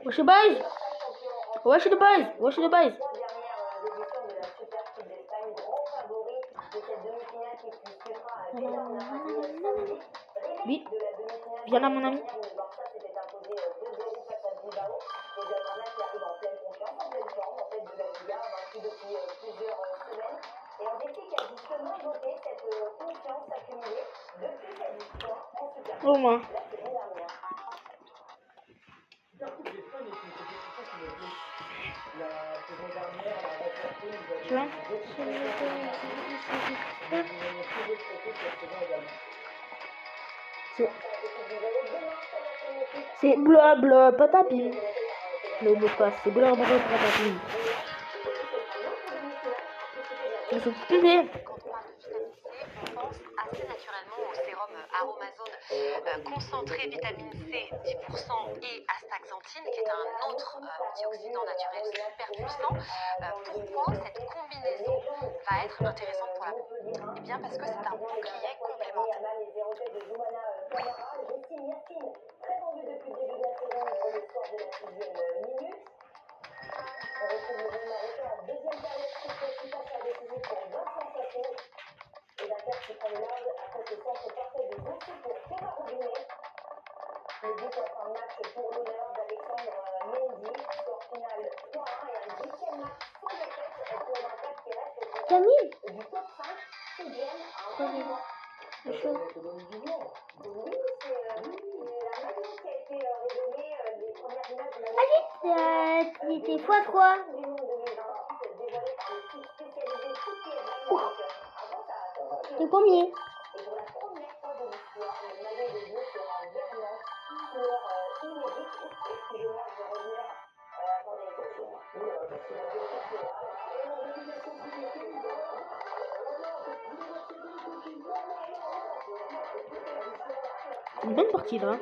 Wesh le base. Wesh le base. Wesh le base. Vite. Viens là mon ami. Oh moi. Tu vois? C'est blabla patapim. Le mot de passe, c'est blabla patapim. Ils sont privés. Assez naturellement au sérum Aromazone concentré vitamine C 10% et astaxanthine qui est un autre antioxydant naturel super puissant. Pourquoi cette combinaison va être intéressante pour la peau? Eh bien parce que c'est un bouclier complémentaire. Camille. Allez, il était x3. C'est combien? Une bonne partie là.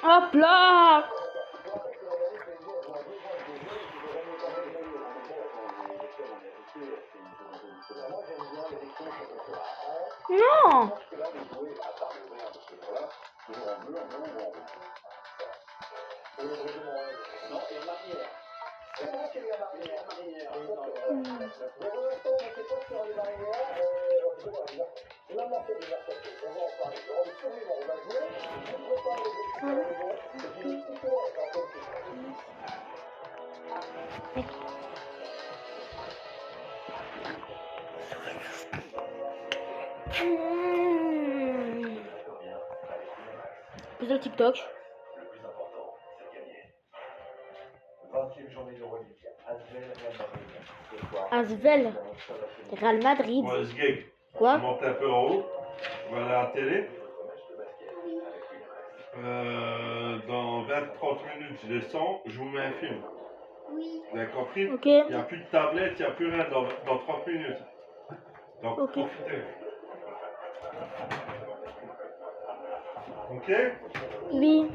Hop là. Non. Plus de TikTok. Asvel, Real Madrid. Quoi? Je monte un peu en haut, voilà la télé. Dans 20-30 minutes, je descends, je vous mets un film. Oui. Vous avez compris? Ok. Il n'y a plus de tablette, il n'y a plus rien dans 30 minutes. Donc, okay. Profitez. Ok? Oui.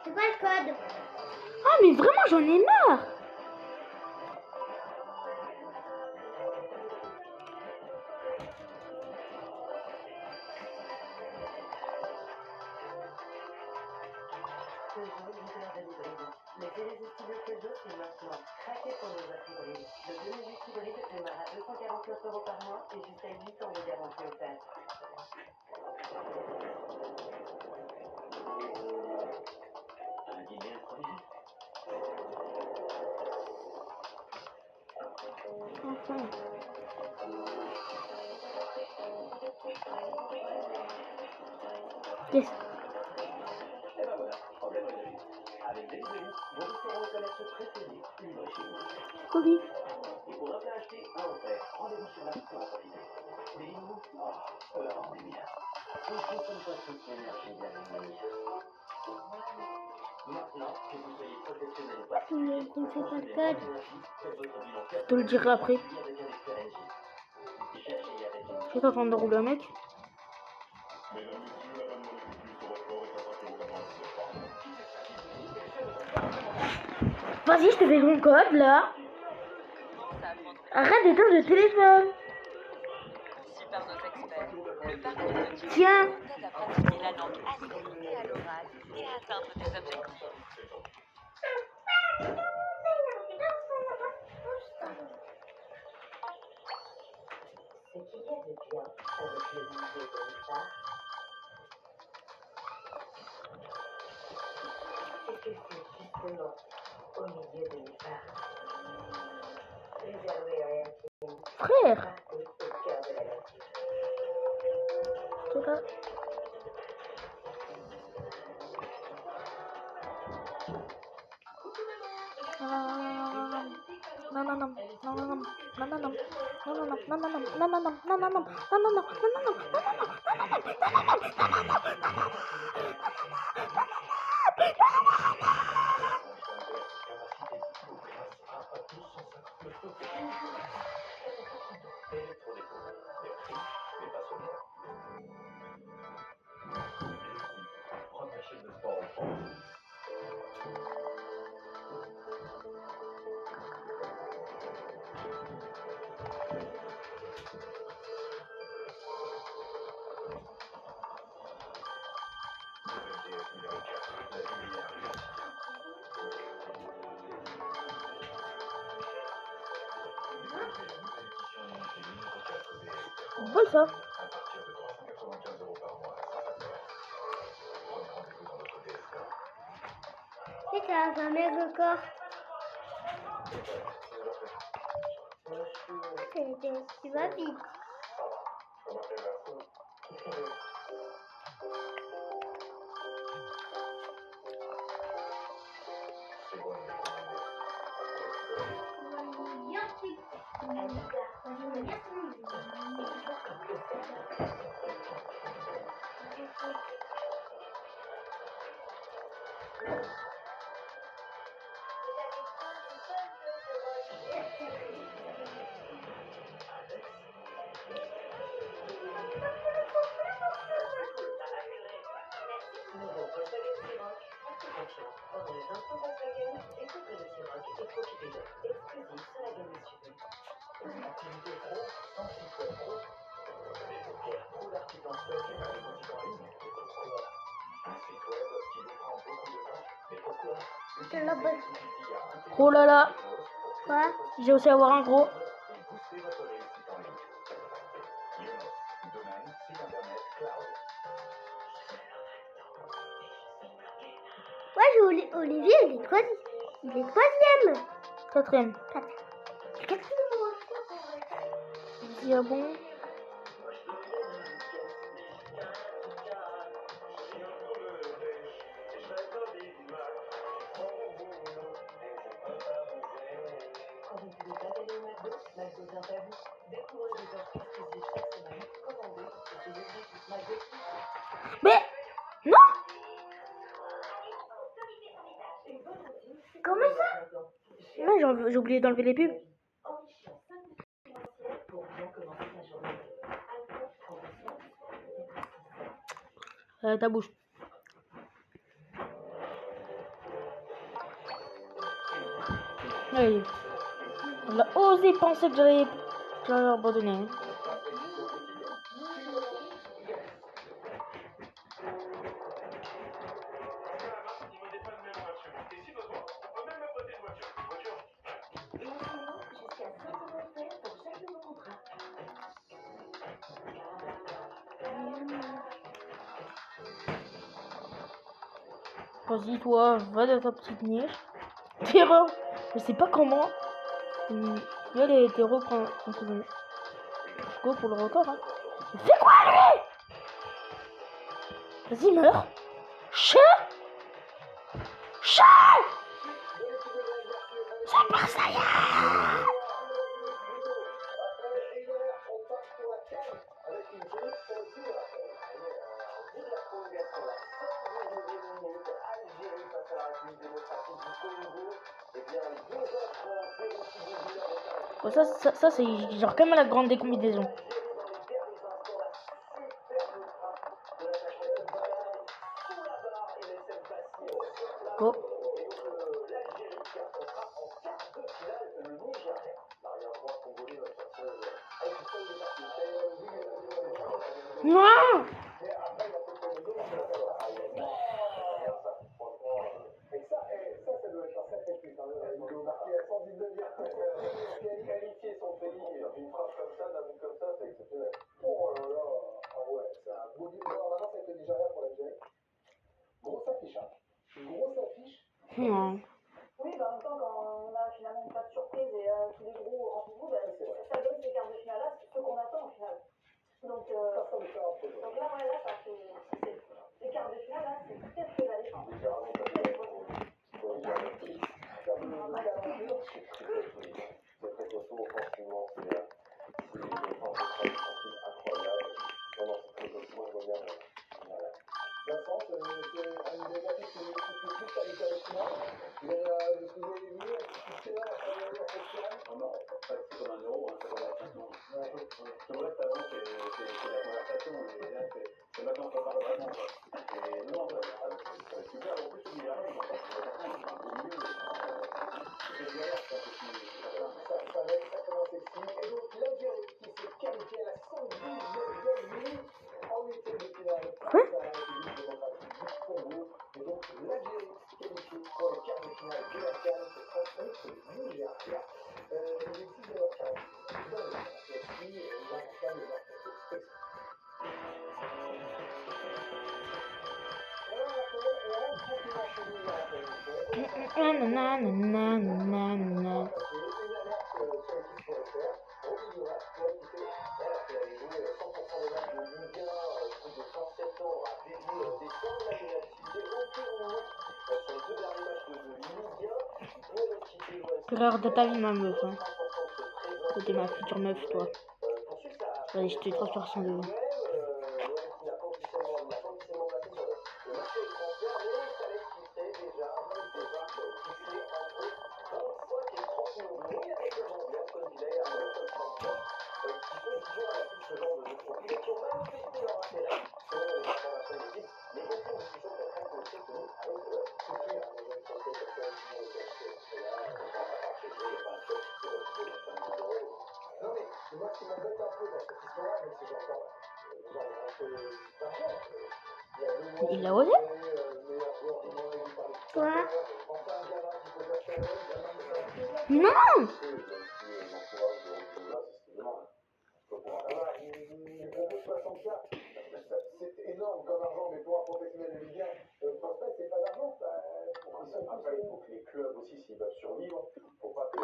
C'est quoi le code? Ah mais vraiment j'en ai marre. Enfin. Yes. Colis. Tu me fais pas de code. Je te le dirai après. Je suis en train de rouler un mec. Vas-y, je te fais mon code là. Arrête d'éteindre le téléphone. Tiens. T'aide à pratiquer la langue à l'écrit et à l'oral et à atteindre tes objectifs. Ce qu'il y a de bien avec le musée de l'État, c'est que c'est justement au milieu de l'État, réservé à un Frère. au cœur de la nature. C'est là. Bon ça. C'est un mec encore. Tu vas vite. Oh là là. Quoi? J'ai aussi avoir un gros. Ouais, j'ai Olivier, il est troisième. Il est troisième. Quatrième. Ah bon? Mais non! Comment ça? Non, j'ai oublié d'enlever les pubs. Ta bouche. Allez. On a osé penser que j'allais abandonner. Vas-y, toi, va dans ta petite niche. Terreur. Je sais pas comment. Là, les hétéros prennent un peu de... Go pour le record, hein. Fais quoi, lui? Vas-y, meurs. Chat. C'est pas ça, ya. Bon, ça c'est genre comme la grande décombinaison. Go. Non. Non. Oui, bah, en même temps, quand on a finalement pas de surprise et tous les gros rendez-vous, bah, ça donne ces quarts de finale là, c'est ce qu'on attend au final. Donc là, ouais, là, ça fait. Les quarts de finale là, c'est peut-être que la défense. Erreur de ta vie, ma meuf. Hein. T'es ma future meuf, toi. Allez, je te transfère son de... Il l'a osé? Quoi? Non! C'est énorme comme argent, mais pour un professionnel de Ligue 1, prospect, c'est pas d'argent. Après, il faut que les clubs aussi, s'ils veulent survivre, faut pas que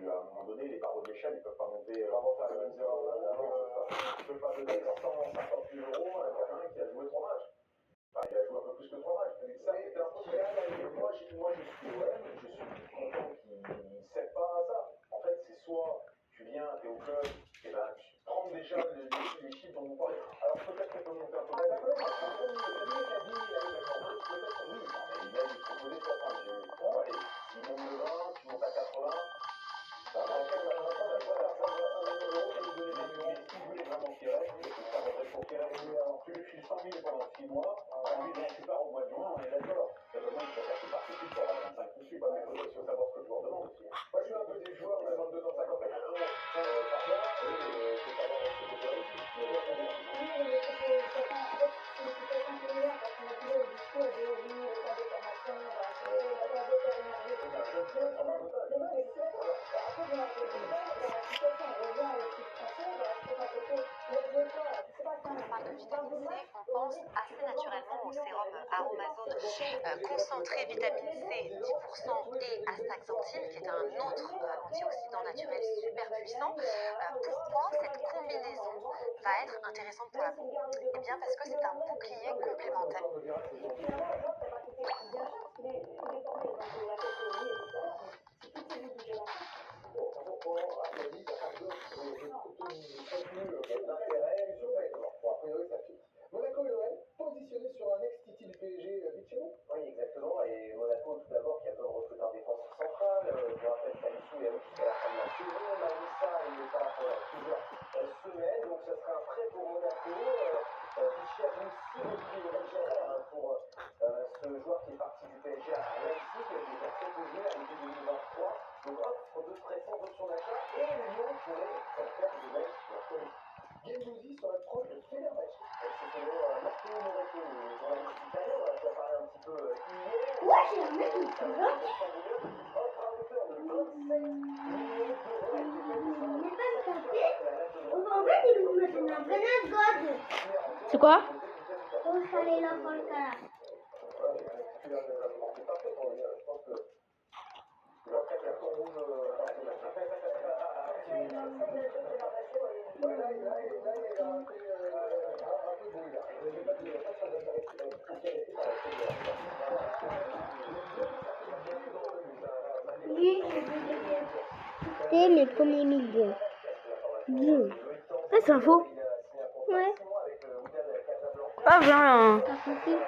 à un moment donné, les barreaux de l'échelle, ils peuvent pas monter, vraiment faire les mêmes erreurs. Tu peux pas donner 150 000 euros à quelqu'un qui a joué 3 matchs. Enfin, il a joué un peu plus que 3 matchs. Mais ça, c'est un peu. Moi, je suis content qu'il ne cède pas à ça. En fait, c'est soit tu viens, tu es au club, et ben tu prends déjà les chiffres dont vous parlez. Alors peut-être qu'on peut monter un peu. On pense assez naturellement au sérum Aromazone concentré vitamine C 10% et astaxanthine, qui est un autre antioxydant naturel super puissant. Pourquoi cette combinaison va être intéressante pour la peau? Eh bien parce que c'est un bouclier complémentaire. Monaco et l'OM positionné sur un ex-Titi du PSG Vicino. Oui, exactement. Et Monaco, tout d'abord, qui a besoin de recruter un défenseur central. Je rappelle qu'Alissou est jusqu'à la fin de la saison. Manissa, il n'est pas là pendant plusieurs semaines. Donc, ça sera un prêt pour Monaco. Vichy a vu aussi repris l'horaire pour ce joueur qui est parti du PSG à Leipzig, qui a déjà proposé à l'été 2023. Donc, offre de prêt sans option d'achat. Et Lyon pourrait s'en faire de mec pour la commune. Gendouzi serait proche de Fenerbahçe. C'est selon Matteo Moretto, le journaliste italien, on a parlé un petit peu hier. Ouais, j'ai un mec qui se voit. Offre à hauteur de 27 millions d'euros. Il n'est pas tapé. En fait, il me donne un banane god. C'est quoi? Oh, sale la folka. Oui, c'est mes premiers millions. Bien. Ah, c'est un faux. Ouais. Ah, viens. Pas possible.